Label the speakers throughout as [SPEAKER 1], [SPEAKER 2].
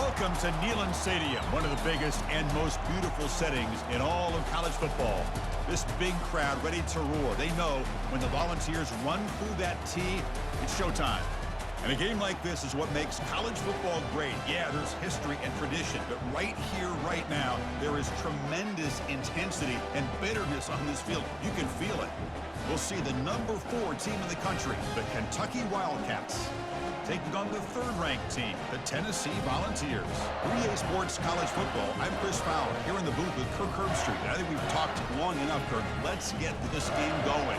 [SPEAKER 1] Welcome to Neyland Stadium, one of the biggest and most beautiful settings in all of college football. This big crowd ready to roar. They know when the Volunteers run through that tee, it's showtime. And a game like this is what makes college football great. Yeah, there's history and tradition, but right here, right now, there is tremendous intensity and bitterness on this field. You can feel it. We'll see the number 4 team in the country, the Kentucky Wildcats, taking on the 3rd-ranked team, the Tennessee Volunteers. 3A Sports College Football, I'm Chris Fowler, here in the booth with Kirk Herbstreit. I think we've talked long enough, Kirk. Let's get this game going.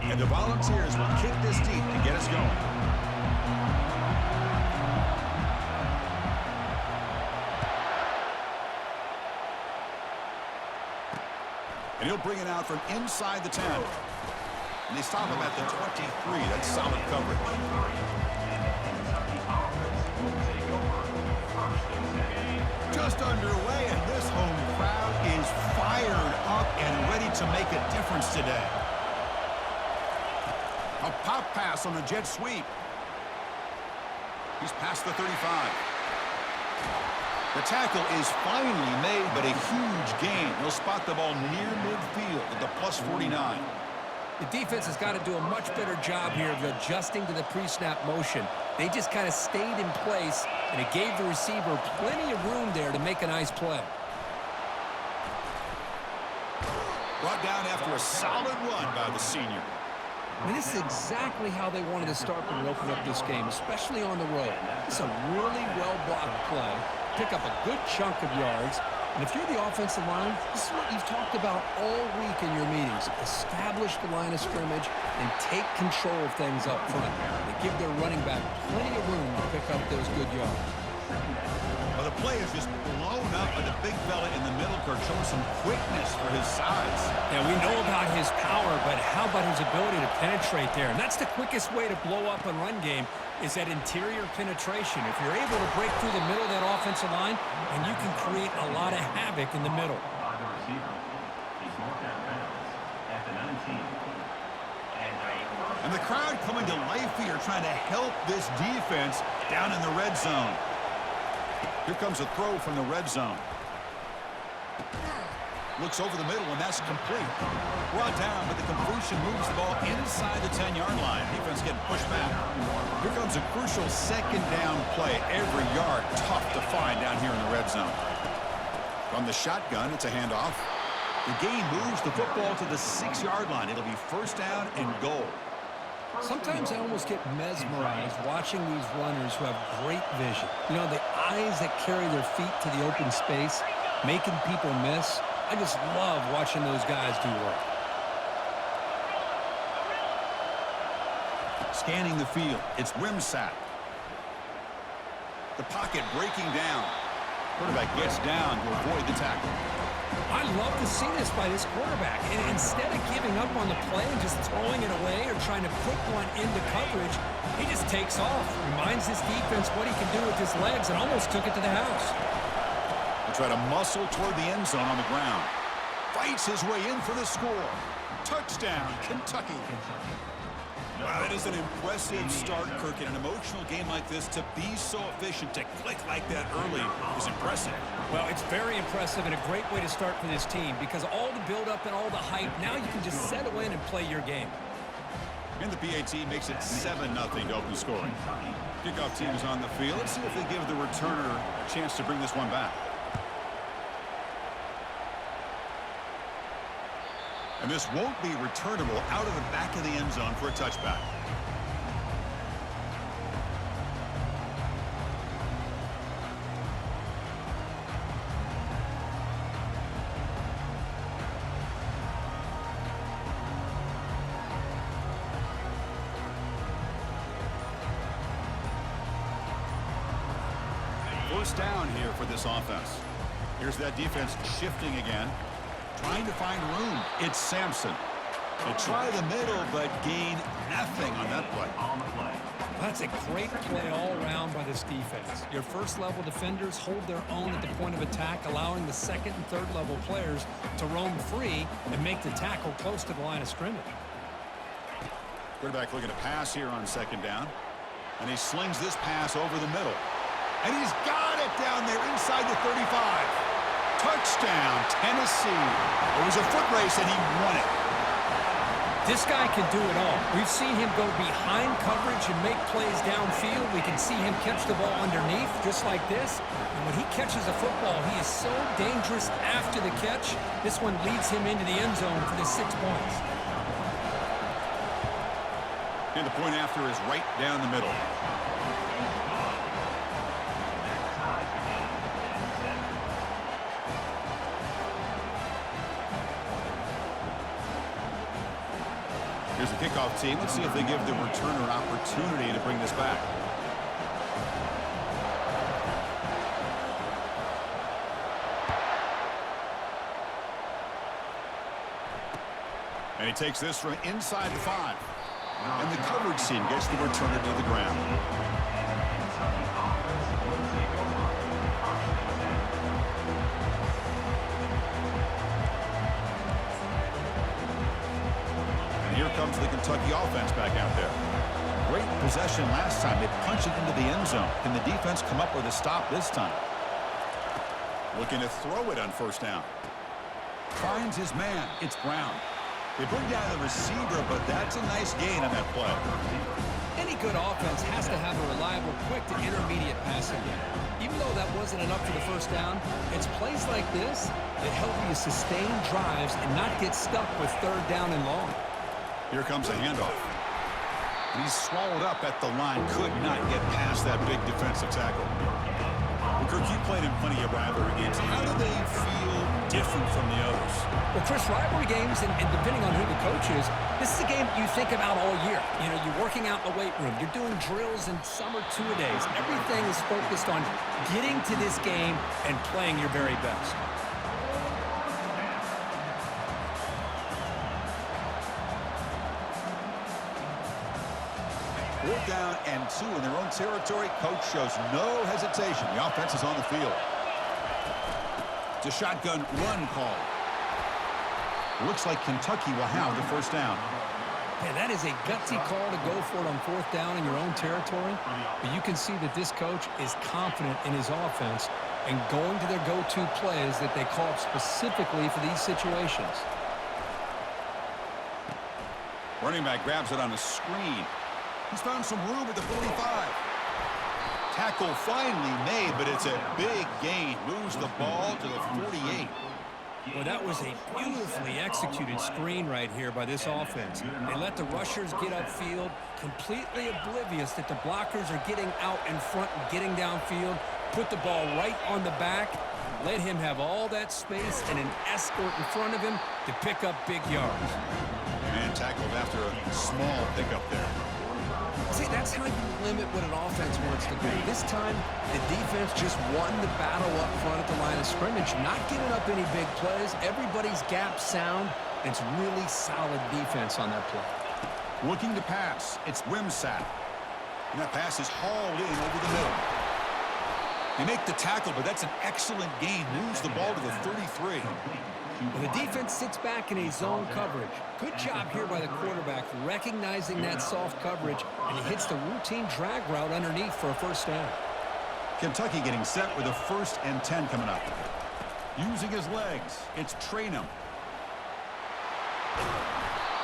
[SPEAKER 1] And the Volunteers will kick this deep to get us going. And he'll bring it out from inside the 10. And they stop him at the 23. That's solid coverage. Just underway, and this home crowd is fired up and ready to make a difference today. A pop pass on the jet sweep. He's past the 35. The tackle is finally made, but a huge gain. He'll spot the ball near midfield at the plus 49.
[SPEAKER 2] The defense has got to do a much better job here of adjusting to the pre-snap motion. They just kind of stayed in place, and it gave the receiver plenty of room there to make a nice play.
[SPEAKER 1] Brought down after a solid run by the senior.
[SPEAKER 2] I mean, this is exactly how they wanted to start when we opened up this game, especially on the road. It's a really well-blocked play, pick up a good chunk of yards, and if you're the offensive line, this is what you've talked about all week in your meetings. Establish the line of scrimmage and take control of things up front. They give their running back plenty of room to pick up those good yards.
[SPEAKER 1] Well, the play is just blown up by the big fella in the middle, Kirk, showing some quickness for his size.
[SPEAKER 2] Yeah, we know about his power, but how about his ability to penetrate there? And that's the quickest way to blow up a run game is that interior penetration. If you're able to break through the middle of that offensive line, and you can create a lot of havoc in the middle.
[SPEAKER 1] And the crowd coming to life here, trying to help this defense down in the red zone. Here comes a throw from the red zone. Looks over the middle, and that's complete. Brought down, but the completion moves the ball inside the 10-yard line. Defense getting pushed back. Here comes a crucial second down play. Every yard tough to find down here in the red zone. From the shotgun, it's a handoff. The game moves the football to the 6-yard line. It'll be first down and goal.
[SPEAKER 2] Sometimes I almost get mesmerized watching these runners who have great vision. You know, the eyes that carry their feet to the open space, making people miss. I just love watching those guys do work.
[SPEAKER 1] Scanning the field, it's rim sack. The pocket breaking down. Quarterback gets down to avoid the tackle.
[SPEAKER 2] I love to see this by this quarterback. And instead of giving up on the play and just throwing it away or trying to put one into coverage, he just takes off. Reminds his defense what he can do with his legs and almost took it to the house.
[SPEAKER 1] He'll try to muscle toward the end zone on the ground. Fights his way in for the score. Touchdown, Kentucky. Wow, that is an impressive start, Kirk. In an emotional game like this, to be so efficient, to click like that early is impressive.
[SPEAKER 2] Well, it's very impressive and a great way to start for this team because all the build-up and all the hype, now you can just settle in and play your game.
[SPEAKER 1] And the PAT makes it 7-0 to open scoring. Kickoff team is on the field. Let's see if they give the returner a chance to bring this one back. And this won't be returnable out of the back of the end zone for a touchback. First down here for this offense. Here's that defense shifting again. trying to find room. It's Sampson. They try the middle, but gain nothing on that play.
[SPEAKER 2] That's a great play all around by this defense. Your first-level defenders hold their own at the point of attack, allowing the second and third-level players to roam free and make the tackle close to the line of scrimmage.
[SPEAKER 1] Quarterback looking to pass here on second down. And he slings this pass over the middle. And he's got it down there inside the 35. Touchdown, Tennessee. It was a foot race, and he won it.
[SPEAKER 2] This guy can do it all. We've seen him go behind coverage and make plays downfield. We can see him catch the ball underneath, just like this. And when he catches a football, he is so dangerous after the catch. This one leads him into the end zone for the 6 points.
[SPEAKER 1] And the point after is right down the middle. Here's the kickoff team. Let's see if they give the returner an opportunity to bring this back. And he takes this from inside the 5. And the coverage team gets the returner to the ground. And here comes the Kentucky offense back out there. Great possession last time. They punched it into the end zone. Can the defense come up with a stop this time? Looking to throw it on first down. Finds his man. It's Brown. They bring down the receiver, but that's a nice gain on that play.
[SPEAKER 2] Any good offense has to have a reliable, quick to intermediate passing game. Even though that wasn't enough for the first down, it's plays like this that help you sustain drives and not get stuck with third down and long.
[SPEAKER 1] Here comes a handoff. He's swallowed up at the line. Could not get past that big defensive tackle. Well, Kirk, you played in plenty of rivalry games. How do they feel different from the others?
[SPEAKER 2] Well, Chris, rivalry games, and depending on who the coach is, this is a game you think about all year. You know, you're working out in the weight room. You're doing drills and summer two-a-days. Everything is focused on getting to this game and playing your very best.
[SPEAKER 1] Fourth down and 2 in their own territory. Coach shows no hesitation. The offense is on the field. It's a shotgun run call. Looks like Kentucky will have the first down.
[SPEAKER 2] Man, that is a gutsy call to go for it on fourth down in your own territory. But you can see that this coach is confident in his offense and going to their go-to plays that they call up specifically for these situations.
[SPEAKER 1] Running back grabs it on the screen. He's found some room at the 45. Tackle finally made, but it's a big gain. Moves the ball to the 48.
[SPEAKER 2] Well, that was a beautifully executed screen right here by this offense. They let the rushers get upfield, completely oblivious that the blockers are getting out in front and getting downfield, put the ball right on the back, let him have all that space and an escort in front of him to pick up big yards.
[SPEAKER 1] And tackled after a small pickup there.
[SPEAKER 2] See, that's how you limit what an offense wants to do. This time, the defense just won the battle up front at the line of scrimmage, not giving up any big plays. Everybody's gap sound. It's really solid defense on that play.
[SPEAKER 1] Looking to pass. It's Wimsatt. And that pass is hauled in over the middle. They make the tackle, but that's an excellent gain. Moves the ball to the 33.
[SPEAKER 2] Well, the defense sits back in a zone coverage. Good job here by the quarterback recognizing that soft coverage, and he hits the routine drag route underneath for a first down.
[SPEAKER 1] Kentucky getting set with a 1st and 10 coming up. Using his legs, it's Trainum.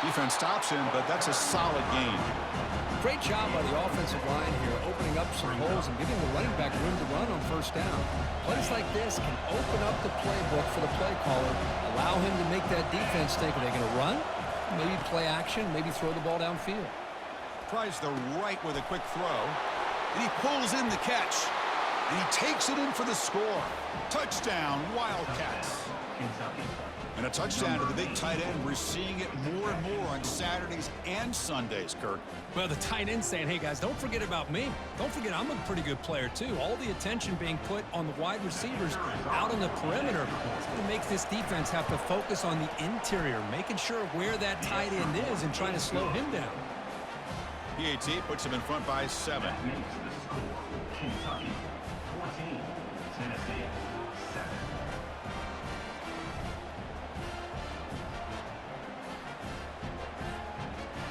[SPEAKER 1] Defense stops him, but that's a solid gain.
[SPEAKER 2] Great job by the offensive line here, opening up some holes and giving the running back room to run on first down. Plays like this can open up the playbook for the play caller, allow him to make that defense think, are they going to run? Maybe play action, maybe throw the ball downfield.
[SPEAKER 1] Tries the right with a quick throw, and he pulls in the catch, and he takes it in for the score. Touchdown, Wildcats. And a touchdown to the big tight end. We're seeing it more and more on Saturdays and Sundays, Kirk.
[SPEAKER 2] Well, the tight end saying, hey, guys, don't forget about me. Don't forget I'm a pretty good player, too. All the attention being put on the wide receivers out on the perimeter. It's going to make this defense have to focus on the interior, making sure where that tight end is and trying to slow him down.
[SPEAKER 1] PAT puts him in front by 7.
[SPEAKER 3] Kentucky 14, Tennessee 7.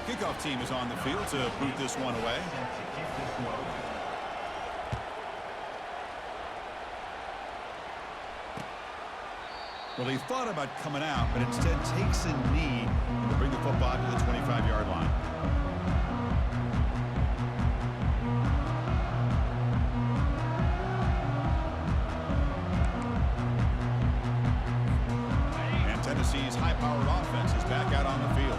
[SPEAKER 1] Kickoff team is on the field to boot this one away. Well, he thought about coming out, but instead takes a knee and to bring the football to the 25-yard line. And Tennessee's high-powered offense is back out on the field.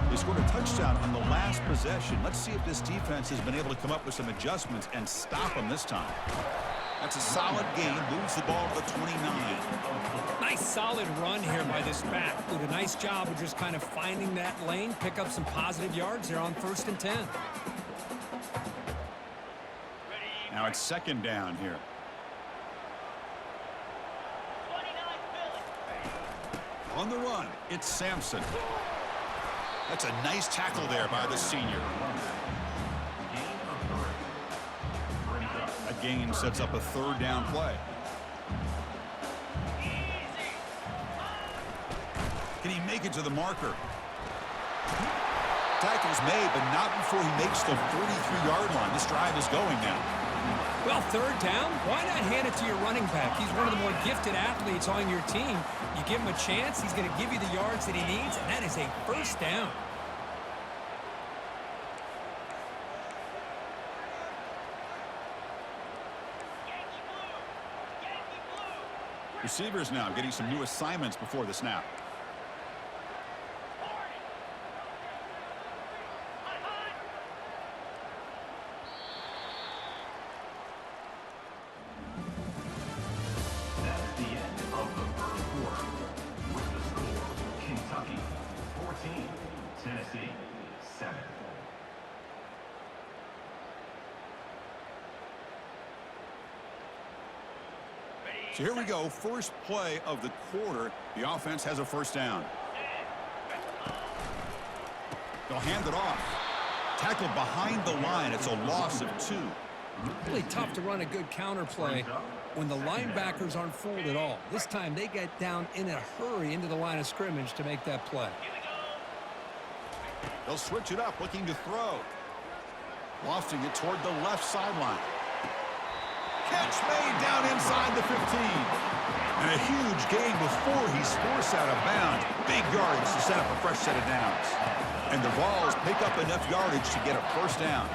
[SPEAKER 1] They scored a touchdown on the last possession. Let's see if this defense has been able to come up with some adjustments and stop them this time. That's a solid gain. Moves the ball to the 29.
[SPEAKER 2] Nice solid run here by this back. Did a nice job of just kind of finding that lane, pick up some positive yards there on 1st and 10.
[SPEAKER 1] Now it's 2nd down here. On the run, it's Sampson. That's a nice tackle there by the senior. That gain sets up a 3rd down play. Can he make it to the marker? Tackle's made, but not before he makes the 43-yard line. This drive is going now.
[SPEAKER 2] Well, 3rd down, why not hand it to your running back? He's one of the more gifted athletes on your team. You give him a chance, he's going to give you the yards that he needs, and that is a 1st down.
[SPEAKER 1] Receivers now getting some new assignments before the snap.
[SPEAKER 3] That's the end of the 1st quarter. With the score, Kentucky 14, Tennessee 7.
[SPEAKER 1] So here we go, first play of the quarter. The offense has a 1st down. They'll hand it off. Tackled behind the line. It's a loss of 2.
[SPEAKER 2] Really tough to run a good counter play when the linebackers aren't fooled at all. This time they get down in a hurry into the line of scrimmage to make that play.
[SPEAKER 1] They'll switch it up, looking to throw. Lofting it toward the left sideline. Catch made down inside the 15. And a huge gain before he's forced out of bounds. Big yardage to set up a fresh set of downs. And the Vols pick up enough yardage to get a 1st down.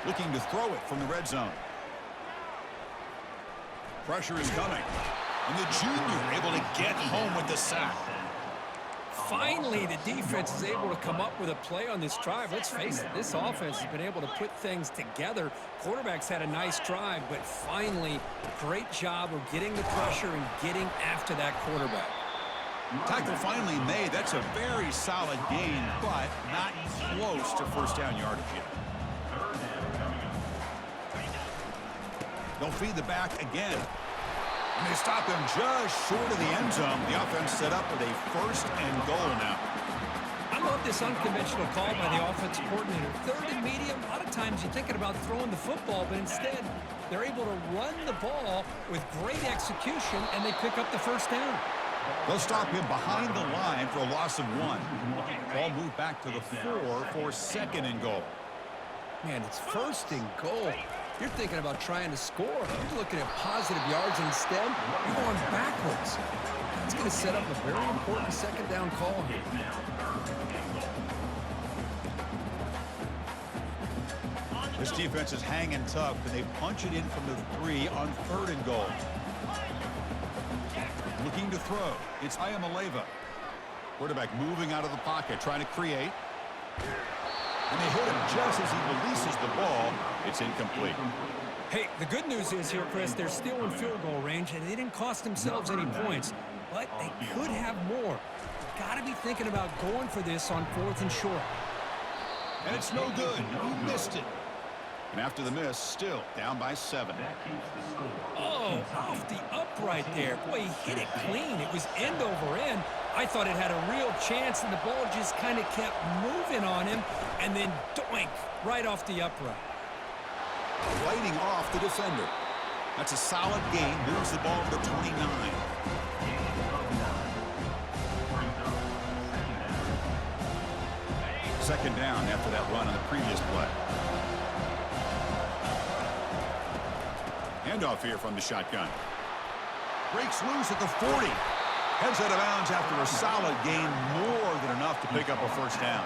[SPEAKER 1] Looking to throw it from the red zone. Pressure is coming. And the junior able to get home with the sack.
[SPEAKER 2] Finally, the defense is able to come up with a play on this drive. Let's face it, this offense has been able to put things together. Quarterback's had a nice drive, but finally, great job of getting the pressure and getting after that quarterback.
[SPEAKER 1] Tackle finally made. That's a very solid gain, but not close to 1st down yardage yet. They'll feed the back again. And they stop him just short of the end zone. The offense set up with a 1st and goal now.
[SPEAKER 2] I love this unconventional call by the offensive coordinator. 3rd and medium, a lot of times you're thinking about throwing the football, but instead they're able to run the ball with great execution, and they pick up the 1st down.
[SPEAKER 1] They'll stop him behind the line for a loss of 1. Ball moved back to the 4 for 2nd and goal.
[SPEAKER 2] Man, it's 1st and goal. You're thinking about trying to score. You're looking at positive yards instead. You're going backwards. It's going to set up a very important 2nd down call here.
[SPEAKER 1] This defense is hanging tough, and they punch it in from the 3 on 3rd and goal. Looking to throw. It's Ayamaleva. Quarterback moving out of the pocket, trying to create. And they hit him just as he releases the ball. It's incomplete.
[SPEAKER 2] Hey, the good news is here, Chris, they're still in field goal range, and they didn't cost themselves any points, but they could have more. Got to be thinking about going for this on 4th and short.
[SPEAKER 1] And it's no good. He missed it. And after the miss, still down by 7.
[SPEAKER 2] Oh, off the upright there. Boy, he hit it clean. It was end over end. I thought it had a real chance, and the ball just kind of kept moving on him, and then doink, right off the upright.
[SPEAKER 1] Fighting off the defender. That's a solid gain. Moves the ball to the 29. Second down after that run on the previous play. Handoff here from the shotgun. Breaks loose at the 40. Heads out of bounds after a solid gain, more than enough to pick up a first down.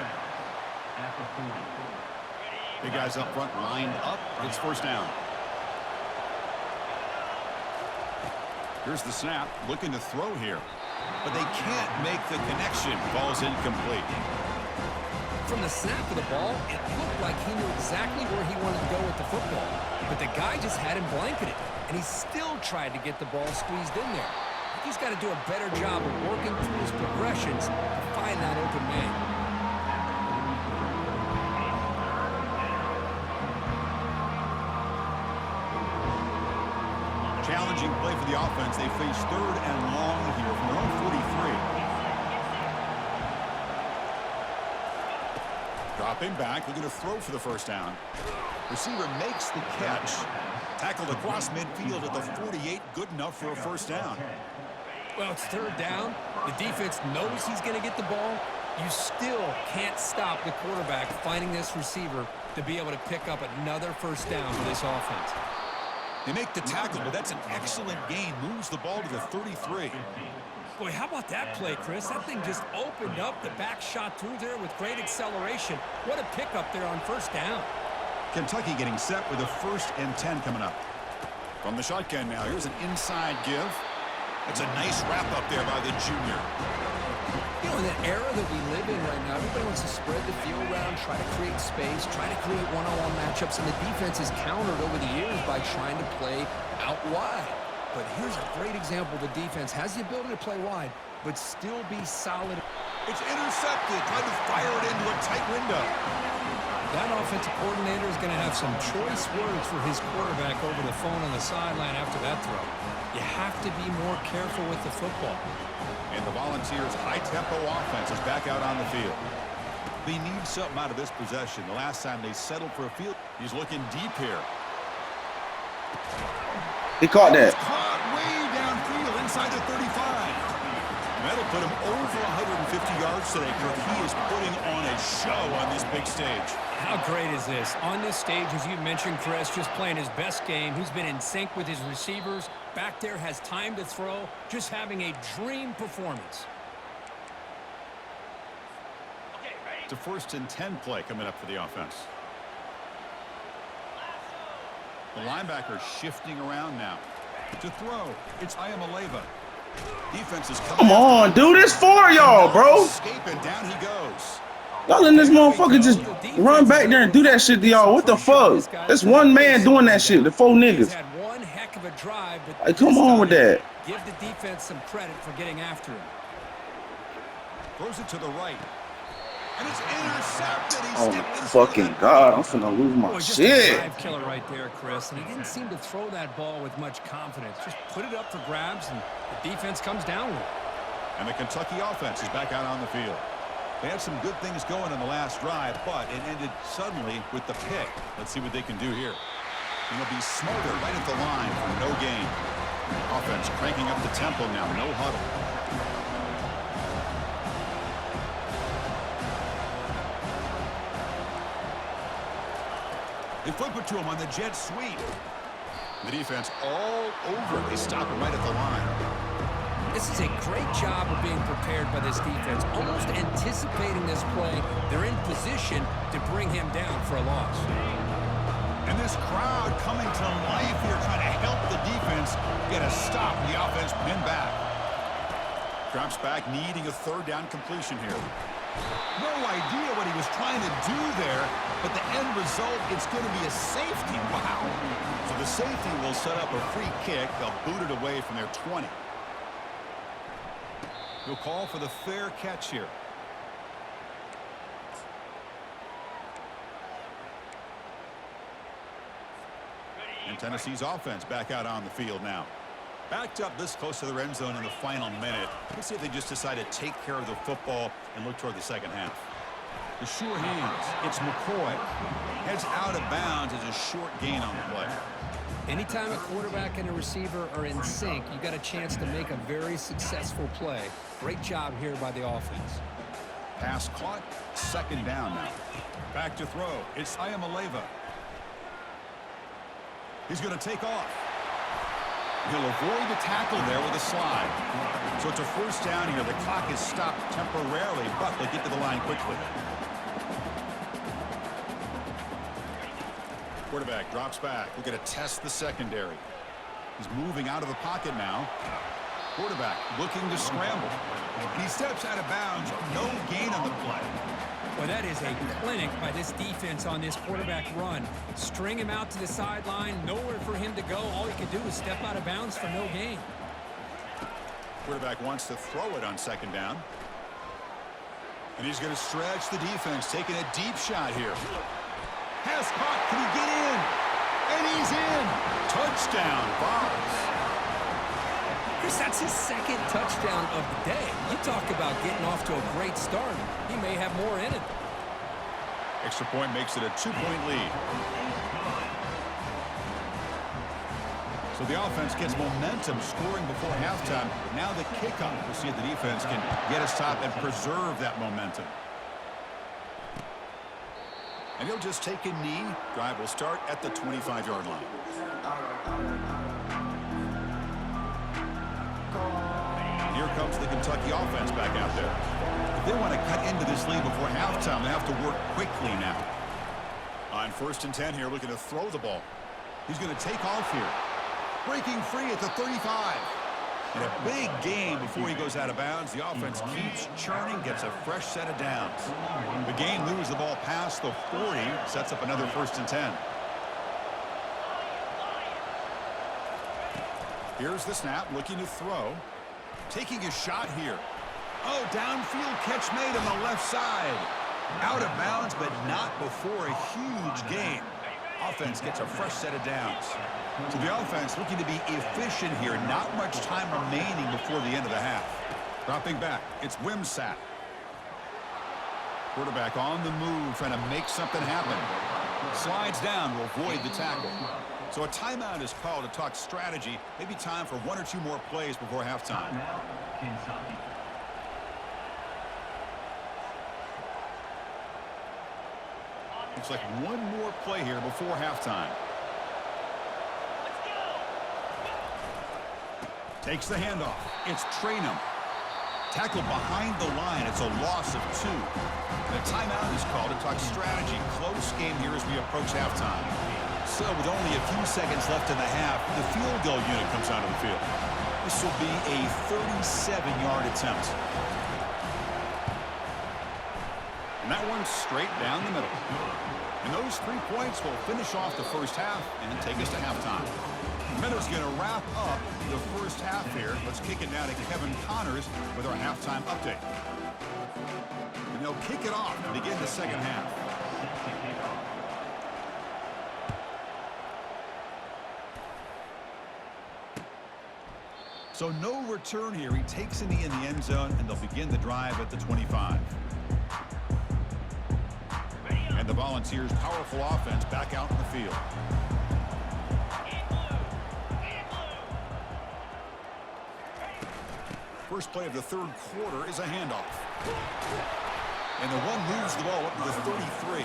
[SPEAKER 1] Big guys up front lined up. It's first down. Here's the snap. Looking to throw here. But they can't make the connection. Ball's incomplete.
[SPEAKER 2] From the snap of the ball, it looked like he knew exactly where he wanted to go with the football. But the guy just had him blanketed, and he still tried to get the ball squeezed in there. He's got to do a better job of working through his progressions to find that open man.
[SPEAKER 1] Challenging play for the offense. They face 3rd and long here from their own 43. Dropping back, looking to throw for the first down. Receiver makes the catch. Tackled across midfield at the 48. Good enough for a first down.
[SPEAKER 2] Well, it's 3rd down. The defense knows he's going to get the ball. You still can't stop the quarterback finding this receiver to be able to pick up another first down for this offense.
[SPEAKER 1] They make the tackle, but that's an excellent gain. Moves the ball to the 33.
[SPEAKER 2] Boy, how about that play, Chris? That thing just opened up. The back shot through there with great acceleration. What a pickup there on first down.
[SPEAKER 1] Kentucky getting set with a 1st and 10 coming up. From the shotgun now, here's an inside give. That's a nice wrap up there by the junior.
[SPEAKER 2] You know, in the era that we live in right now, everybody wants to spread the field around, try to create space, try to create one-on-one matchups, and the defense is countered over the years by trying to play out wide. But here's a great example. The defense has the ability to play wide, but still be solid.
[SPEAKER 1] It's intercepted. Tried to fire it into a tight window.
[SPEAKER 2] That offensive coordinator is going to have some choice words for his quarterback over the phone on the sideline after that throw. You have to be more careful with the football.
[SPEAKER 1] And the Volunteers' high-tempo offense is back out on the field. They need something out of this possession. The last time they settled for a field, he's looking deep here.
[SPEAKER 4] He caught that.
[SPEAKER 1] It's caught way downfield inside the 35. And that'll put him over 150 yards today, Kirk. He is putting on a show on this big stage.
[SPEAKER 2] How great is this? On this stage, as you mentioned, Chris, just playing his best game. He's been in sync with his receivers. Back there, has time to throw. Just having a dream performance.
[SPEAKER 1] It's a 1st and 10 play coming up for the offense. The linebacker shifting around now. To throw, it's Ayamaleva. Defense is coming.
[SPEAKER 4] Come on, dude. It's for y'all, bro.
[SPEAKER 1] Escaping, down he goes.
[SPEAKER 4] Y'all letting this motherfucker just run back there and do that shit to y'all. What the fuck? That's one man doing that shit. The 4 niggas.
[SPEAKER 2] Had one heck of a drive, but
[SPEAKER 4] Like, come on with that.
[SPEAKER 2] Give the defense some credit for getting after him.
[SPEAKER 1] Throws it to the right. And it's intercepted. He
[SPEAKER 4] Oh
[SPEAKER 1] stepped
[SPEAKER 4] my
[SPEAKER 1] in
[SPEAKER 4] fucking god. I'm finna lose my
[SPEAKER 2] Boy, just a
[SPEAKER 4] shit.
[SPEAKER 2] drive killer right there, Chris. And he didn't seem to throw that ball with much confidence. Just put it up for grabs, and the defense comes down with it.
[SPEAKER 1] And the Kentucky offense is back out on the field. They had some good things going in the last drive, but it ended suddenly with the pick. Let's see what they can do here. And they'll be smarter right at the line for no gain. Offense cranking up the tempo now. No huddle. They flip it to him on the jet sweep. The defense all over. They stop him right at the line.
[SPEAKER 2] This is a great job of being prepared by this defense, almost anticipating this play. They're in position to bring him down for a loss.
[SPEAKER 1] And this crowd coming to life here, trying to help the defense get a stop. The offense pinned back. Drops back, needing a 3rd down completion here. No idea what he was trying to do there, but the end result, it's going to be a safety. Wow. So the safety will set up a free kick. They'll boot it away from their 20. He'll call for the fair catch here. And Tennessee's offense back out on the field now. Backed up this close to the end zone in the final minute. Let's see if they just decide to take care of the football and look toward the second half. The sure hands. It's McCoy. Heads out of bounds as a short gain on the play.
[SPEAKER 2] Anytime a quarterback and a receiver are in sync, you got a chance to make a very successful play. Great job here by the offense.
[SPEAKER 1] Pass caught. Second down now. Back to throw. It's Ayamaleva. He's going to take off. He'll avoid the tackle there with a slide. So it's a first down here. The clock is stopped temporarily, but they get to the line quickly. Quarterback drops back. We're going to test the secondary. He's moving out of the pocket now. Quarterback looking to scramble. And he steps out of bounds. No gain on the play.
[SPEAKER 2] Well, that is a clinic by this defense on this quarterback run. String him out to the sideline, nowhere for him to go. All he can do is step out of bounds for no gain.
[SPEAKER 1] Quarterback wants to throw it on second down. And he's going to stretch the defense, taking a deep shot here. Has caught. Can he get in? And he's in. Touchdown, Vols.
[SPEAKER 2] Chris, that's his second touchdown of the day. You talk about getting off to a great start. He may have more in it.
[SPEAKER 1] Extra point makes it a 2-point lead. So the offense gets momentum scoring before halftime. Now the kickoff. We'll see if the defense can get a stop and preserve that momentum. And he'll just take a knee. Drive will start at the 25-yard line. Here comes the Kentucky offense back out there. If they want to cut into this lead before halftime, they have to work quickly now. On 1st and 10 here, looking to throw the ball. He's going to take off here. Breaking free at the 35. And a big game before he goes out of bounds. The offense keeps churning, gets a fresh set of downs. The game moves the ball past the 40, sets up another 1st and 10. Here's the snap, looking to throw. Taking a shot here. Oh, downfield catch made on the left side. Out of bounds, but not before a huge gain. Offense gets a fresh set of downs. So the offense looking to be efficient here. Not much time remaining before the end of the half. Dropping back, it's Wimsatt. Quarterback on the move, trying to make something happen. Slides down to avoid the tackle. So a timeout is called to talk strategy. Maybe time for 1 or 2 more plays before halftime. Looks like 1 more play here before halftime. Takes the handoff. It's Traynham. Tackled behind the line. It's a loss of 2. And a timeout is called to talk strategy. Close game here as we approach halftime. So with only a few seconds left in the half, the field goal unit comes out of the field. This will be a 37-yard attempt. And that one's straight down the middle. And those 3 points will finish off the first half and take us to halftime. Meadows going to wrap up the first half here. Let's kick it now to Kevin Connors with our halftime update. And they'll kick it off to begin the second half. So no return here. He takes a knee in the end zone, and they'll begin the drive at the 25. And the Volunteers' powerful offense back out in the field. First play of the 3rd quarter is a handoff. And the one moves the ball up to the 33.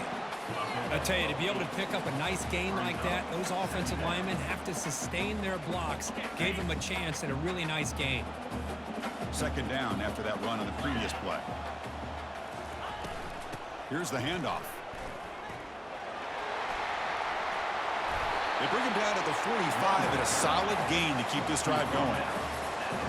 [SPEAKER 2] I tell you, to be able to pick up a nice gain like that, those offensive linemen have to sustain their blocks. Gave them a chance at a really nice gain.
[SPEAKER 1] Second down after that run on the previous play. Here's the handoff. They bring him down to the 45 and a solid gain to keep this drive going.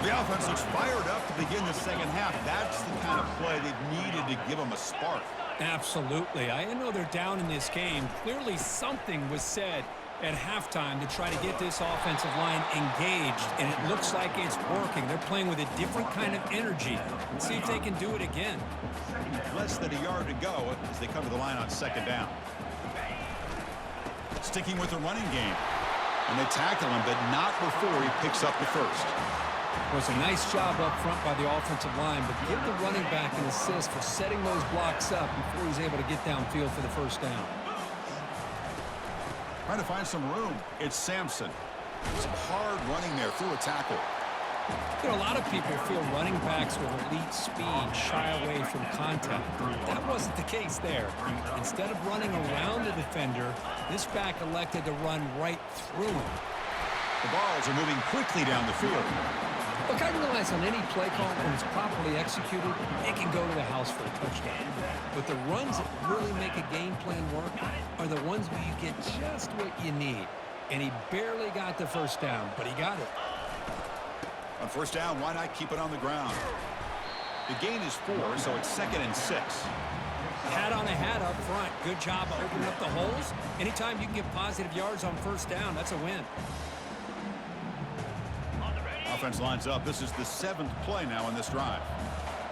[SPEAKER 1] The offense looks fired up to begin the second half. That's the kind of play they've needed to give them a spark.
[SPEAKER 2] Absolutely. I know they're down in this game. Clearly something was said at halftime to try to get this offensive line engaged, and it looks like it's working. They're playing with a different kind of energy. Let's see if they can do it again.
[SPEAKER 1] Less than a yard to go as they come to the line on second down. Sticking with the running game. And they tackle him, but not before he picks up the first.
[SPEAKER 2] It was a nice job up front by the offensive line, but give the running back an assist for setting those blocks up before he's able to get downfield for the first down.
[SPEAKER 1] Trying to find some room. It's Sampson. Some hard running there through a tackle.
[SPEAKER 2] You know, a lot of people feel running backs with elite speed shy away from contact. That wasn't the case there. Instead of running around the defender, this back elected to run right through him.
[SPEAKER 1] The balls are moving quickly down the field.
[SPEAKER 2] Look, I realize on any play call, when it's properly executed, it can go to the house for a touchdown. But the runs that really make a game plan work are the ones where you get just what you need. And he barely got the first down, but he got it.
[SPEAKER 1] On first down, why not keep it on the ground? The gain is 4, so it's 2nd and 6.
[SPEAKER 2] Hat on a hat up front. Good job of opening up the holes. Anytime you can get positive yards on first down, that's a win.
[SPEAKER 1] Offense lines up. This is the 7th play now in this drive.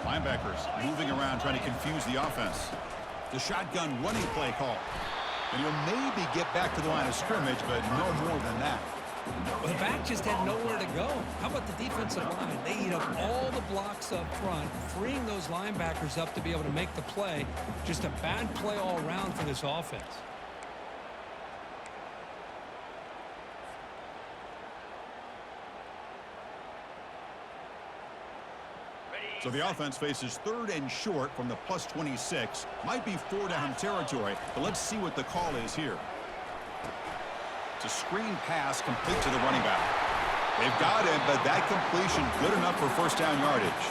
[SPEAKER 1] Linebackers moving around trying to confuse the offense. The shotgun running play call. And he'll maybe get back to the line of scrimmage, but no more than that.
[SPEAKER 2] Well, the back just had nowhere to go. How about the defensive line? They eat up all the blocks up front, freeing those linebackers up to be able to make the play. Just a bad play all around for this offense.
[SPEAKER 1] So the offense faces 3rd and short from the plus 26. Might be 4-down territory, but let's see what the call is here. It's a screen pass complete to the running back. They've got him, but that completion good enough for first down yardage.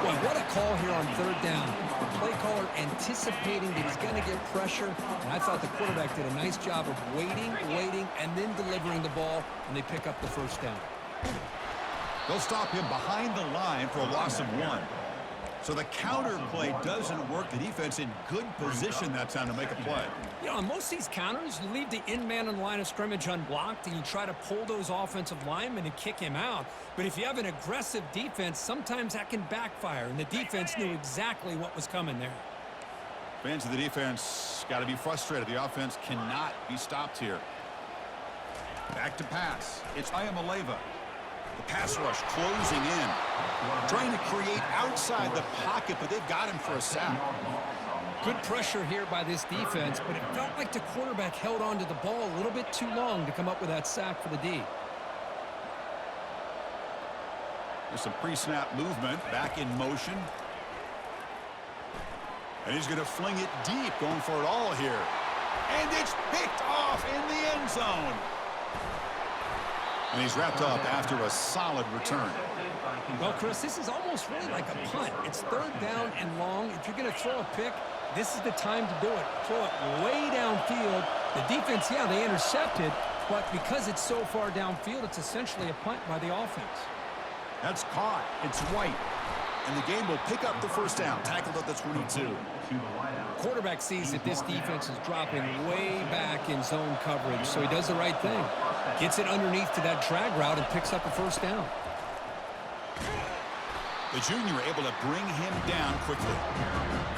[SPEAKER 2] Well, what a call here on 3rd down. The play caller anticipating that he's going to get pressure, and I thought the quarterback did a nice job of waiting, and then delivering the ball, and they pick up the first down.
[SPEAKER 1] They'll stop him behind the line for a loss of 1. So the counter play doesn't work. The defense in good position that time to make a play.
[SPEAKER 2] You know, on most of these counters, you leave the in-man on the line of scrimmage unblocked, and you try to pull those offensive linemen and kick him out. But if you have an aggressive defense, sometimes that can backfire, and the defense knew exactly what was coming there.
[SPEAKER 1] Fans of the defense got to be frustrated. The offense cannot be stopped here. Back to pass. It's Ayamaleva. The pass rush closing in. Trying to create outside the pocket, but they've got him for a sack.
[SPEAKER 2] Good pressure here by this defense, but it felt like the quarterback held on to the ball a little bit too long to come up with that sack for the D.
[SPEAKER 1] There's some pre-snap movement. Back in motion. And he's going to fling it deep, going for it all here. And it's picked off in the end zone. And he's wrapped up after a solid return.
[SPEAKER 2] Well, Chris, this is almost really like a punt. It's 3rd down and long. If you're going to throw a pick, this is the time to do it. Throw it way downfield. The defense, yeah, they intercepted, but because it's so far downfield, it's essentially a punt by the offense.
[SPEAKER 1] That's caught. It's White. And the game will pick up the first down. Tackled at the 22.
[SPEAKER 2] Quarterback sees that this defense is dropping way back in zone coverage, so he does the right thing. Gets it underneath to that drag route and picks up a first down.
[SPEAKER 1] The junior able to bring him down quickly.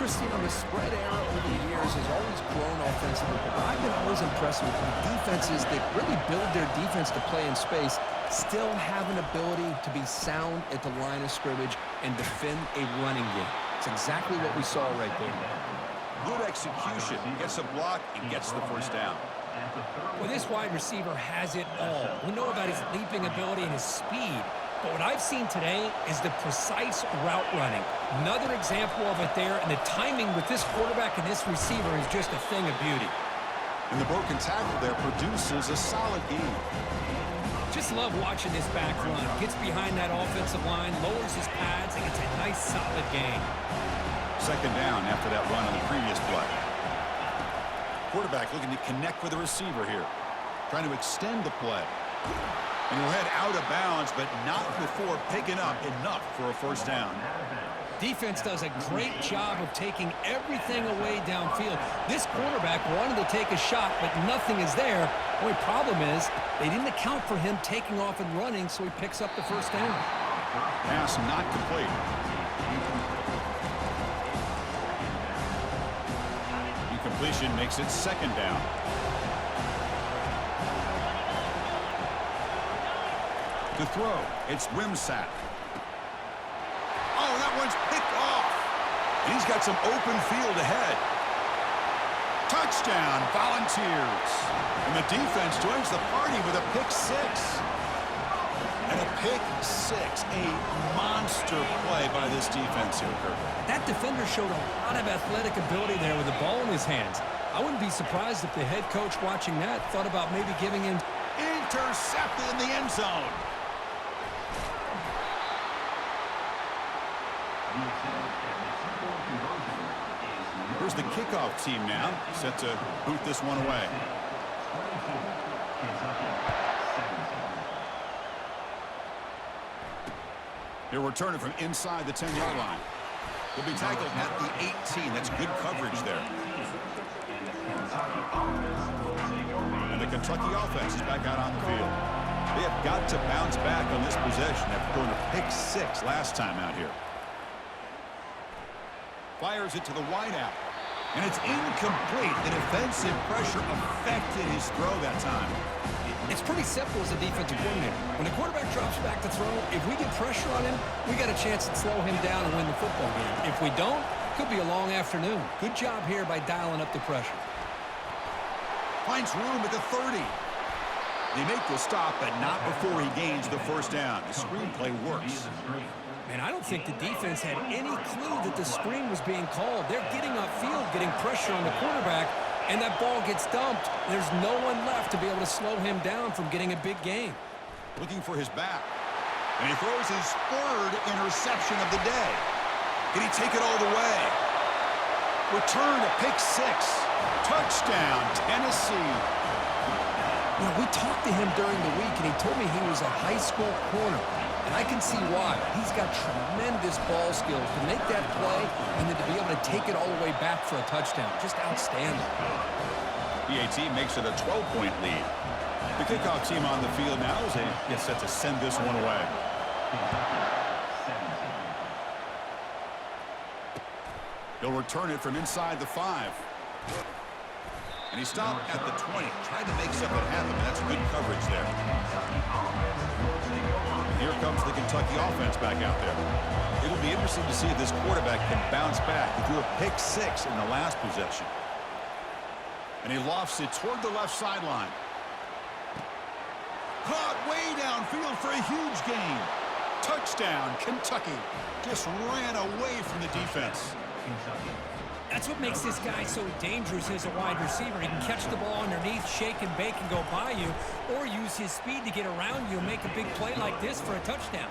[SPEAKER 2] Christine, the spread era over the years has always grown offensively, but I've been always impressed with the defenses that really build their defense to play in space, still have an ability to be sound at the line of scrimmage and defend a running game. It's exactly what we saw right there.
[SPEAKER 1] Good execution. Gets a block and gets the first down.
[SPEAKER 2] Well, this wide receiver has it all. We know about his leaping ability and his speed. But what I've seen today is the precise route running. Another example of it there, and the timing with this quarterback and this receiver is just a thing of beauty.
[SPEAKER 1] And the broken tackle there produces a solid game.
[SPEAKER 2] Just love watching this back run. Gets behind that offensive line, lowers his pads, and gets a nice solid gain.
[SPEAKER 1] Second down after that run on the previous play. Quarterback looking to connect with the receiver here. Trying to extend the play. And he'll head out of bounds, but not before picking up enough for a first down.
[SPEAKER 2] Defense does a great job of taking everything away downfield. This quarterback wanted to take a shot, but nothing is there. The only problem is they didn't account for him taking off and running, so he picks up the first down.
[SPEAKER 1] Pass not complete. Incompletion makes it second down. To throw, it's Wimsatt. Oh, that one's picked off. And he's got some open field ahead. Touchdown, Volunteers. And the defense joins the party with a pick six. And a pick six, a monster play by this defense here, Kirk.
[SPEAKER 2] That defender showed a lot of athletic ability there with the ball in his hands. I wouldn't be surprised if the head coach watching that thought about maybe giving him...
[SPEAKER 1] Intercepted in the end zone. Here's the kickoff team now, set to boot this one away. He'll return it from inside the 10-yard line. He'll be tackled at the 18. That's good coverage there. And the Kentucky offense is back out on the field. They have got to bounce back on this possession after going to pick six last time out here. Fires it to the wideout. And it's incomplete. The defensive pressure affected his throw that time.
[SPEAKER 2] It's pretty simple as a defensive coordinator. When the quarterback drops back to throw, if we get pressure on him, we got a chance to slow him down and win the football game. If we don't, it could be a long afternoon. Good job here by dialing up the pressure.
[SPEAKER 1] Finds room at the 30. They make the stop, but not before he gains the first down. The screenplay works.
[SPEAKER 2] Man, I don't think the defense had any clue that the screen was being called. They're getting upfield, getting pressure on the quarterback, and that ball gets dumped. There's no one left to be able to slow him down from getting a big gain.
[SPEAKER 1] Looking for his back. And he throws his third interception of the day. Can he take it all the way? Return to pick six. Touchdown, Tennessee.
[SPEAKER 2] You know, we talked to him during the week, and he told me he was a high school corner. And I can see why. He's got tremendous ball skills to make that play and then to be able to take it all the way back for a touchdown. Just outstanding.
[SPEAKER 1] PAT makes it a 12-point lead. The kickoff team on the field now as they get set to send this one away. He'll return it from inside the 5. And he stopped at the 20. Tried to make something happen. That's good coverage there. Here comes the Kentucky offense back out there. It'll be interesting to see if this quarterback can bounce back. He threw a pick six in the last possession. And he lofts it toward the left sideline. Caught way downfield for a huge gain. Touchdown, Kentucky. Just ran away from the defense.
[SPEAKER 2] That's what makes this guy so dangerous as a wide receiver. He can catch the ball underneath, shake and bake and go by you, or use his speed to get around you and make a big play like this for a touchdown.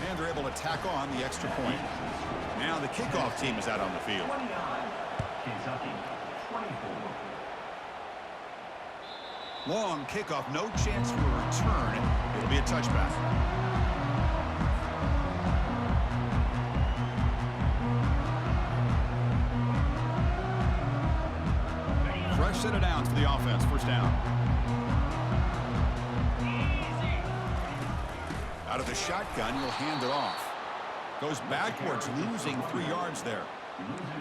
[SPEAKER 1] And they're able to tack on the extra point. Now the kickoff team is out on the field.
[SPEAKER 3] Kentucky, 24.
[SPEAKER 1] Long kickoff, no chance for a return. It'll be a touchback. Fresh set of downs for the offense. First down. Out of the shotgun, he'll hand it off. Goes backwards, losing 3 yards there.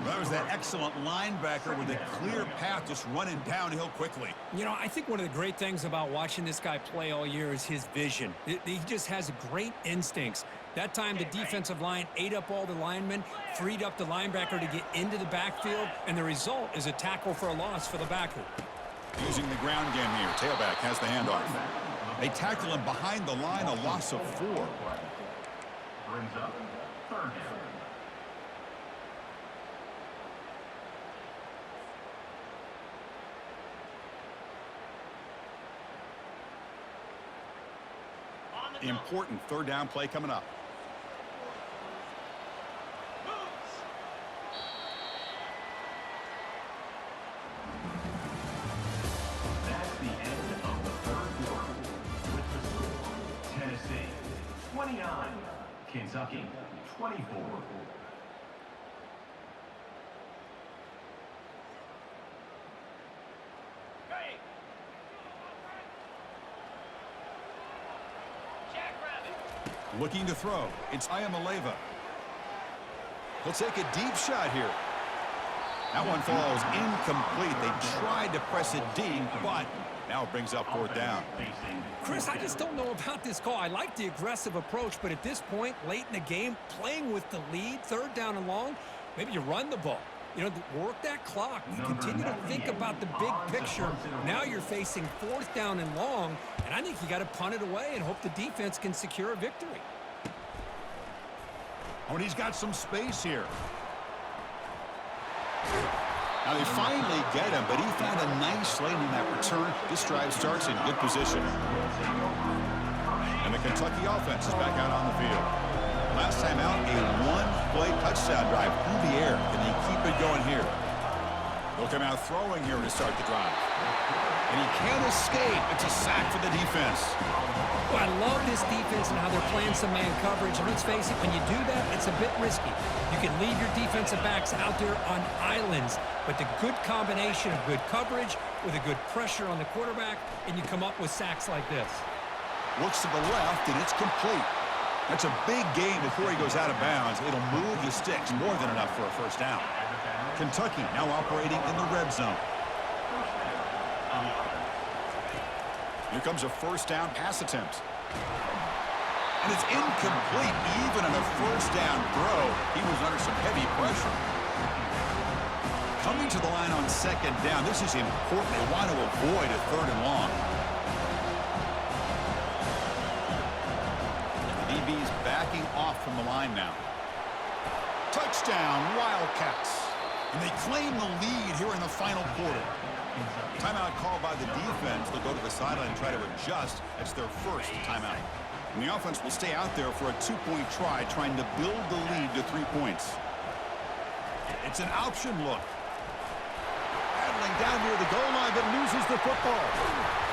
[SPEAKER 1] That was that excellent linebacker with a clear path just running downhill quickly.
[SPEAKER 2] You know, I think one of the great things about watching this guy play all year is his vision. He just has great instincts. That time, the defensive line ate up all the linemen, freed up the linebacker to get into the backfield, and the result is a tackle for a loss for the backer.
[SPEAKER 1] Using the ground game here. Tailback has the handoff. They tackle him behind the line, a loss of 4.
[SPEAKER 3] Brings up third down.
[SPEAKER 1] Important third down play coming up.
[SPEAKER 3] That's the end of the third quarter. With the score Kentucky 24.
[SPEAKER 1] Looking to throw. It's Ayamaleva. He'll take a deep shot here. That one falls incomplete. They tried to press it deep, but now it brings up 4th down.
[SPEAKER 2] Chris, I just don't know about this call. I like the aggressive approach, but at this point, late in the game, playing with the lead, 3rd down and long, maybe you run the ball. You know, work that clock. You continue to think about the big picture. Now you're facing 4th down and long, and I think you got to punt it away and hope the defense can secure a victory.
[SPEAKER 1] Oh, and he's got some space here. Now they finally get him, but he found a nice lane in that return. This drive starts in good position. And the Kentucky offense is back out on the field. Last time out, a one-play touchdown drive through the air. Can they keep it going here? They'll come out throwing here to start the drive. And he can't escape. It's a sack for the defense.
[SPEAKER 2] Well, I love this defense and how they're playing some man coverage. And let's face it, when you do that, it's a bit risky. You can leave your defensive backs out there on islands, but the good combination of good coverage with a good pressure on the quarterback, and you come up with sacks like this.
[SPEAKER 1] Looks to the left, and it's complete. That's a big gain before he goes out of bounds. It'll move the sticks more than enough for a 1st down. Kentucky now operating in the red zone. Here comes a 1st down pass attempt. And it's incomplete. Even on a 1st down throw, he was under some heavy pressure. Coming to the line on 2nd down. This is important. They want to avoid a 3rd and long. The DB's backing off from the line now. Touchdown, Wildcats. And they claim the lead here in the final quarter. Timeout called by the defense. They'll go to the sideline and try to adjust. That's their 1st timeout. And the offense will stay out there for a 2-point try, trying to build the lead to 3 points. It's an option look. Battling down near the goal line, but loses the football.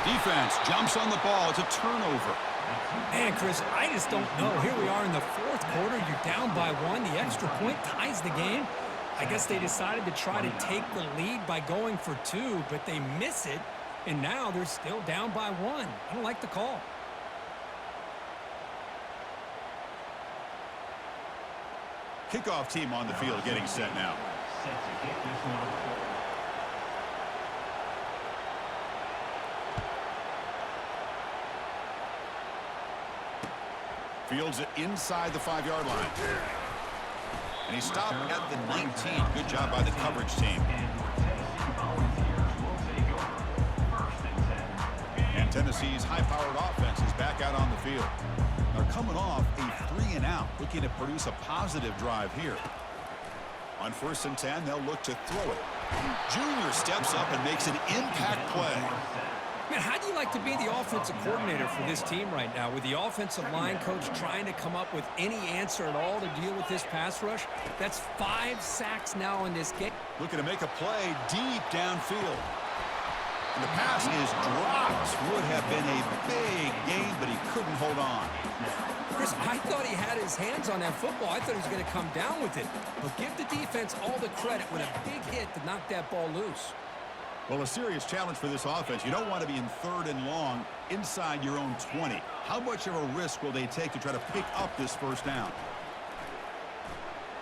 [SPEAKER 1] Defense jumps on the ball. It's a turnover.
[SPEAKER 2] Man, Chris, I just don't know. Here we are in the 4th quarter. You're down by 1. The extra point ties the game. I guess they decided to try to take the lead by going for 2, but they miss it, and now they're still down by 1. I don't like the call.
[SPEAKER 1] Kickoff team on the field getting set now.
[SPEAKER 3] Set to kick this one off.
[SPEAKER 1] Fields it inside the 5-yard line. And he stopped at the 19. Good job by the coverage team. And Tennessee's high-powered offense is back out on the field. They're coming off a 3-and-out, looking to produce a positive drive here. On 1st and 10, they'll look to throw it. Junior steps up and makes an impact play.
[SPEAKER 2] Man, how do you like to be the offensive coordinator for this team right now? With the offensive line coach trying to come up with any answer at all to deal with this pass rush? That's 5 sacks now in this game.
[SPEAKER 1] Looking to make a play deep downfield. And the pass is dropped. Would have been a big gain, but he couldn't hold on.
[SPEAKER 2] Chris, I thought he had his hands on that football. I thought he was going to come down with it. But give the defense all the credit with a big hit to knock that ball loose.
[SPEAKER 1] Well, a serious challenge for this offense. You don't want to be in 3rd and long inside your own 20. How much of a risk will they take to try to pick up this 1st down?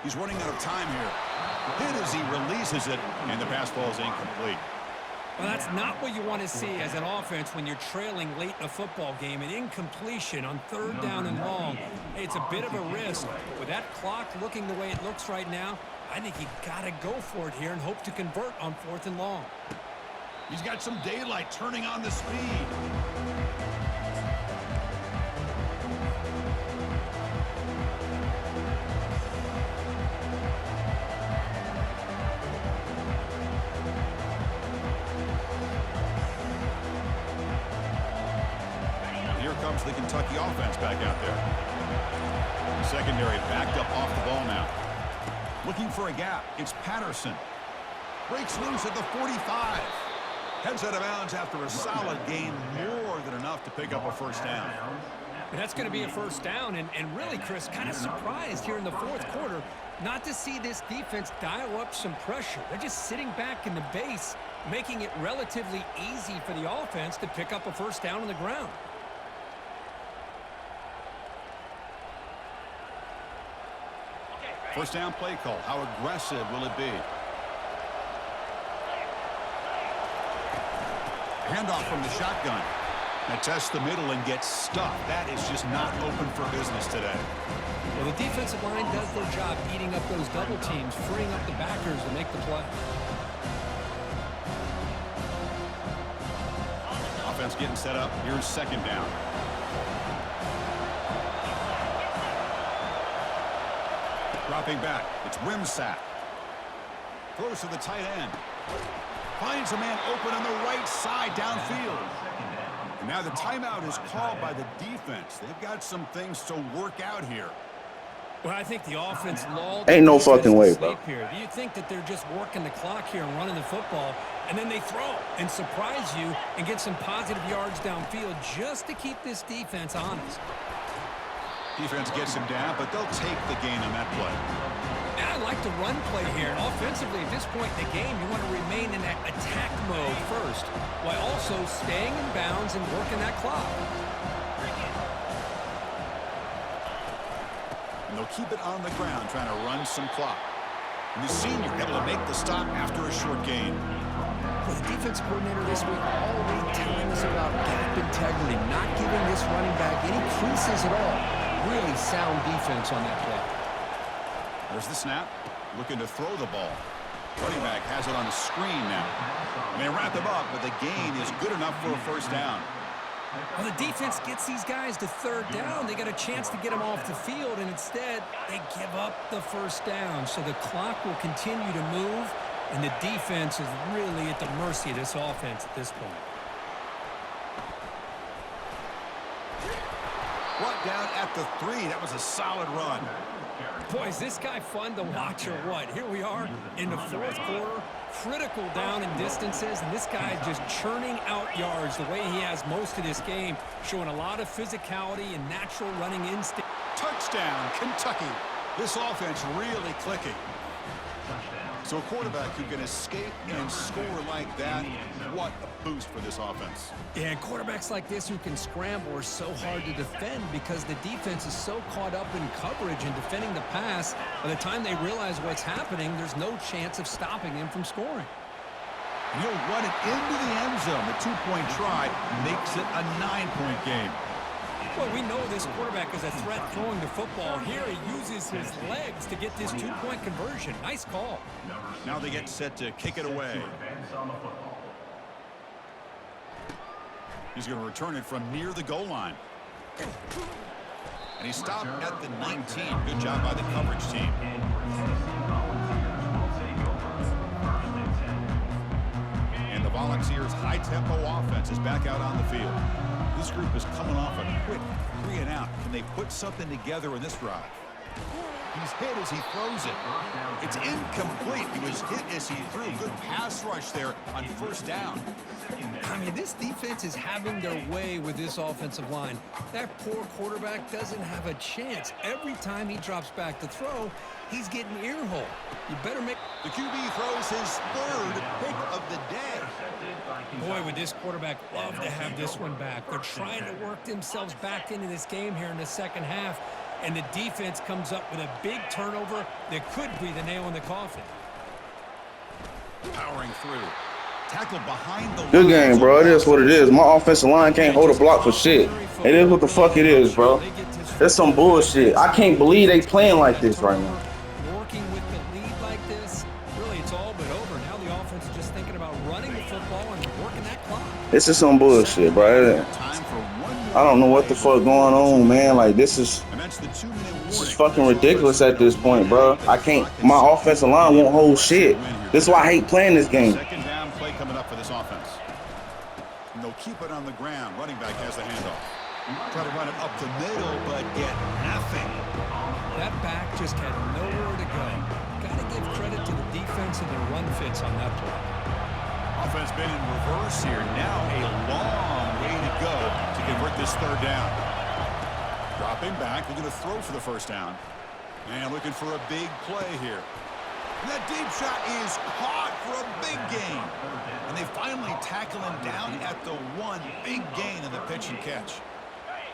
[SPEAKER 1] He's running out of time here. Hit as he releases it, and the pass ball is incomplete.
[SPEAKER 2] Well, that's not what you want to see as an offense when you're trailing late in a football game. An incompletion on 3rd down and long. It's a bit of a risk. With that clock looking the way it looks right now, I think you got to go for it here and hope to convert on 4th and long.
[SPEAKER 1] He's got some daylight turning on the speed. Here comes the Kentucky offense back out there. The secondary backed up off the ball now. Looking for a gap. It's Patterson. Breaks loose at the 45. Heads out of bounds after a solid gain, more than enough to pick up a 1st down.
[SPEAKER 2] That's going to be a first down, and really, Chris, kind of surprised here in the fourth quarter not to see this defense dial up some pressure. They're just sitting back in the base, making it relatively easy for the offense to pick up a first down on the ground.
[SPEAKER 1] First down play call. How aggressive will it be? Handoff from the shotgun. Now test the middle and get stuffed. That is just not open for business today.
[SPEAKER 2] Well, the defensive line does their job eating up those double teams, freeing up the backers to make the play.
[SPEAKER 1] Offense getting set up. Here's second down. Dropping back. It's Wimsatt. Throws to the tight end. Finds a man open on the right side downfield. And now the timeout is called by the defense. They've got some things to work out here.
[SPEAKER 2] Well, I think the offense lulled.
[SPEAKER 4] Ain't no fucking way, bro.
[SPEAKER 2] Here. Do you think that they're just working the clock here and running the football, and then they throw and surprise you and get some positive yards downfield just to keep this defense honest?
[SPEAKER 1] Defense gets him down, but they'll take the gain on that play.
[SPEAKER 2] And I like the run play here. And offensively, at this point in the game, you want to remain in that attack mode first, while also staying in bounds and working that clock.
[SPEAKER 1] And they'll keep it on the ground, trying to run some clock. And the senior able to make the stop after a short gain.
[SPEAKER 2] Well, the defense coordinator this week all week telling us about gap integrity, not giving this running back any creases at all. Really sound defense on that play.
[SPEAKER 1] There's the snap. Looking to throw the ball. Running back has it on the screen now. And they wrap him up, but the gain is good enough for a first down.
[SPEAKER 2] Well, the defense gets these guys to third down. They got a chance to get them off the field, and instead they give up the first down. So the clock will continue to move, and the defense is really at the mercy of this offense at this point.
[SPEAKER 1] Brought down at the 3. That was a solid run.
[SPEAKER 2] Boy, is this guy fun to watch or what? Here we are in the fourth quarter, critical down in distances, and this guy just churning out yards the way he has most of this game, showing a lot of physicality and natural running instinct.
[SPEAKER 1] Touchdown, Kentucky. This offense really clicking. So a quarterback who can escape and score like that, what a boost for this offense.
[SPEAKER 2] Yeah, and quarterbacks like this who can scramble are so hard to defend because the defense is so caught up in coverage and defending the pass. By the time they realize what's happening, there's no chance of stopping him from scoring.
[SPEAKER 1] He'll run it into the end zone. The two-point try makes it a 9-point game.
[SPEAKER 2] Well, we know this quarterback is a threat throwing the football. Here he uses his legs to get this two-point conversion. Nice call.
[SPEAKER 1] Now they get set to kick it away. He's going to return it from near the goal line. And he stopped at the 19. Good job by the coverage team. And the Volunteers' high-tempo offense is back out on the field. This group is coming off a quick 3 and out. Can they put something together in this drive? He's hit as he throws it. It's incomplete. He was hit as he threw. Good pass rush there on first down.
[SPEAKER 2] I mean, this defense is having their way with this offensive line. That poor quarterback doesn't have a chance. Every time he drops back to throw, he's getting ear-hole. You better make...
[SPEAKER 1] The QB throws his third pick of the day.
[SPEAKER 2] Boy, would this quarterback love to have this one back. They're trying to work themselves back into this game here in the second half, and the defense comes up with a big turnover that could be the nail in the coffin.
[SPEAKER 1] Powering through. Tackle behind the
[SPEAKER 4] Good game, bro. It is what it is. My offensive line can't hold a block for shit. It is what the fuck it is, bro. That's some bullshit. I can't believe they playing like this right now.
[SPEAKER 2] Working with the lead like this, really it's all but over. Now the offense is just thinking about running the football and working that clock.
[SPEAKER 4] This is some bullshit, bro. I don't know what the fuck going on, man. Like, this is fucking ridiculous at this point, bro. I can't. My offensive line won't hold shit. This is why I hate playing this game.
[SPEAKER 1] Second down play coming up for this offense. And they'll keep it on the ground. Running back has the handoff. Try to run it up the middle, but get nothing.
[SPEAKER 2] That back just had nowhere to go. Got to give credit to the defense and their run fits on that play.
[SPEAKER 1] Offense been in reverse here. Now a long way to go to convert this third down. Dropping back, they're going to throw for the first down. And looking for a big play here. And that deep shot is caught for a big gain. And they finally tackle him down at the 1. Big gain in the pitch and catch.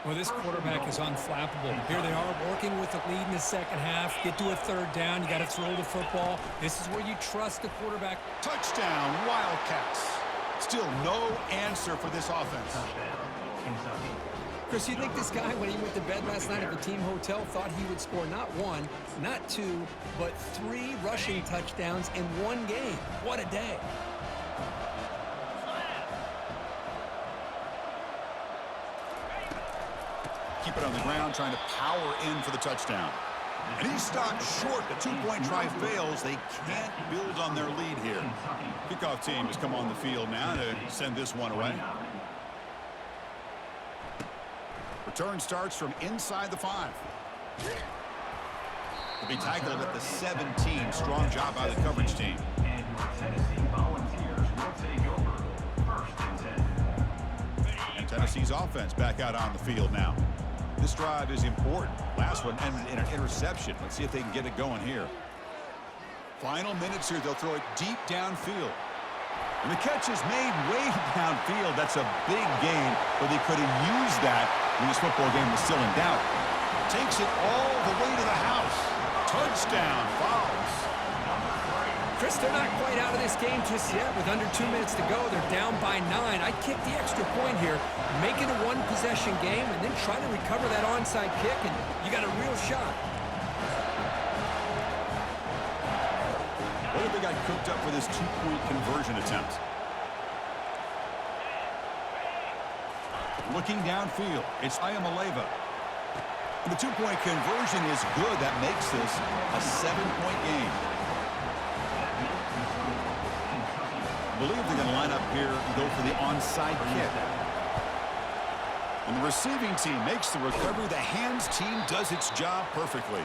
[SPEAKER 2] Well, this quarterback is unflappable. Here they are working with the lead in the second half. Get to a third down. You got to throw the football. This is where you trust the quarterback.
[SPEAKER 1] Touchdown, Wildcats. Still no answer for this offense.
[SPEAKER 2] Chris, you think this guy, when he went to bed last night at the team hotel, thought he would score not 1, not 2, but 3 rushing touchdowns in 1 game? What a day.
[SPEAKER 1] Keep it on the ground, trying to power in for the touchdown. And he's stopped short. The 2-point try fails. They can't build on their lead here. Kickoff team has come on the field now to send this one away. Return starts from inside the 5. He'll be tackled at the 17. Strong job by the coverage team.
[SPEAKER 3] And Tennessee Volunteers will take over 1st and 10.
[SPEAKER 1] And Tennessee's offense back out on the field now. This drive is important. Last one ended in an interception. Let's see if they can get it going here. Final minutes here. They'll throw it deep downfield. And the catch is made way downfield. That's a big gain, but they could have used that when this football game was still in doubt. Takes it all the way to the house. Touchdown, Fowles.
[SPEAKER 2] Chris, they're not quite out of this game just yet. With under 2 minutes to go, they're down by 9. I'd kick the extra point here, make it a 1-possession game, and then try to recover that onside kick, and you got a real shot.
[SPEAKER 1] What if they got cooked up for this 2-point conversion attempt? Looking downfield, it's Ayamaleva. And the 2-point conversion is good. That makes this a 7-point game. I believe they're going to line up here and go for the onside kick. And the receiving team makes the recovery. The hands team does its job perfectly.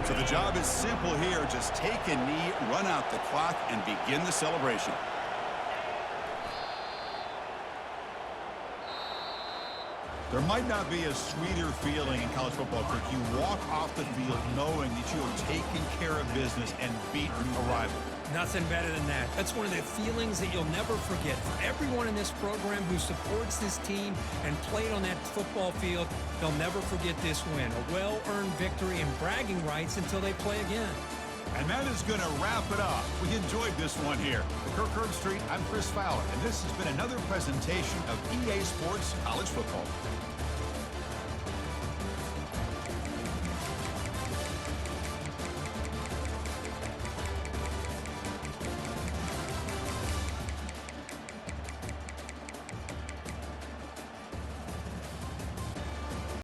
[SPEAKER 1] So the job is simple here. Just take a knee, run out the clock, and begin the celebration. There might not be a sweeter feeling in college football, Kirk. You walk off the field knowing that you have taken care of business and beaten a rival.
[SPEAKER 2] Nothing better than that. That's one of the feelings that you'll never forget. For everyone in this program who supports this team and played on that football field, they'll never forget this win. A well-earned victory and bragging rights until they play again.
[SPEAKER 1] And that is going to wrap it up. We enjoyed this one here. For Kirk Herbstreit, I'm Chris Fowler, and this has been another presentation of EA Sports College Football.